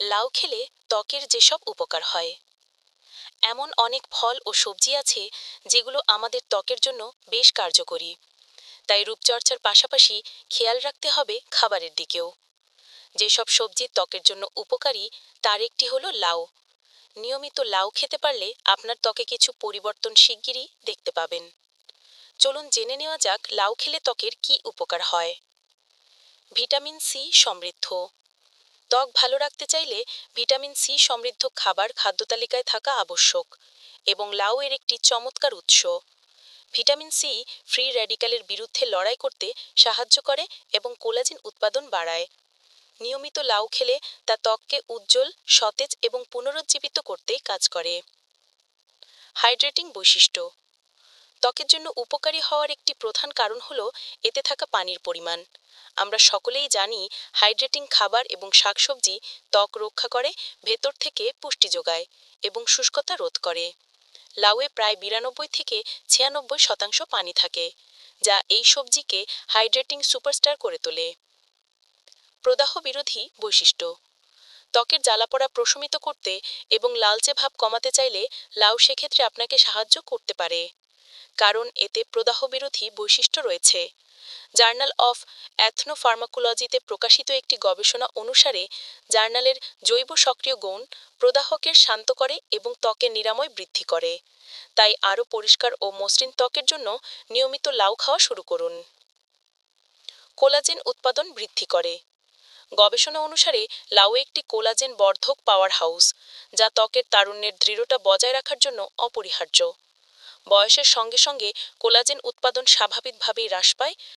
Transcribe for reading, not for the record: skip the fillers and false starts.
লাউ খেলে ত্বকের যেসব উপকার হয়। এমন অনেক ফল ও সবজি আছে যেগুলো আমাদের ত্বকের জন্য বেশ কার্যকরী। তাই রূপচর্চার পাশাপাশি খেয়াল রাখতে হবে খাবারের দিকেও। যেসব সবজি ত্বকের জন্য উপকারী তার একটি হলো লাউ। নিয়মিত লাউ খেতে পারলে আপনার ত্বকে কিছু পরিবর্তন শিগগিরই দেখতে পাবেন। চলুন জেনে নেওয়া যাক লাউ খেলে ত্বকের কী উপকার হয়। ভিটামিন সি সমৃদ্ধ। ত্বক ভালো রাখতে চাইলে ভিটামিন সি সমৃদ্ধ খাবার খাদ্যতালিকায় থাকা আবশ্যক, এবং লাউ এর একটি চমৎকার উৎস। ভিটামিন সি ফ্রি র্যাডিক্যালের বিরুদ্ধে লড়াই করতে সাহায্য করে এবং কোলাজেন উৎপাদন বাড়ায়। নিয়মিত লাউ খেলে তা ত্বককে উজ্জ্বল, সতেজ এবং পুনরুজ্জীবিত করতে কাজ করে। হাইড্রেটিং বৈশিষ্ট্য। ত্বকের জন্য উপকারী হওয়ার একটি প্রধান কারণ হলো এতে থাকা পানির পরিমাণ। আমরা সকলেই জানি হাইড্রেটিং খাবার এবং শাকসবজি ত্বক রক্ষা করে, ভেতর থেকে পুষ্টি যোগায় এবং শুষ্কতা রোধ করে। লাউয়ে প্রায় 92 থেকে 96% পানি থাকে, যা এই সবজিকে হাইড্রেটিং সুপারস্টার করে তোলে। প্রদাহ বিরোধী বৈশিষ্ট্য। ত্বকের জ্বালাপোড়া প্রশমিত করতে এবং লালচে ভাব কমাতে চাইলে লাউ সেক্ষেত্রে আপনাকে সাহায্য করতে পারে, কারণ এতে প্রদাহ বিরোধী বৈশিষ্ট্য রয়েছে। জার্নাল অফ অ্যাথনোফার্মাকোলজিতে প্রকাশিত একটি গবেষণা অনুসারে জার্নালের জৈব সক্রিয় গৌণ প্রদাহকে শান্ত করে এবং ত্বকের নিরাময় বৃদ্ধি করে। তাই আরও পরিষ্কার ও মসৃণ ত্বকের জন্য নিয়মিত লাউ খাওয়া শুরু করুন। কোলাজেন উৎপাদন বৃদ্ধি করে। গবেষণা অনুসারে লাউ একটি কোলাজেন বর্ধক পাওয়ার হাউস, যা ত্বকের তারুণ্যের দৃঢ়তা বজায় রাখার জন্য অপরিহার্য। বয়সের সঙ্গে সঙ্গে কোলাজেন উৎপাদন স্বাভাবিকভাবেই হ্রাস পায়,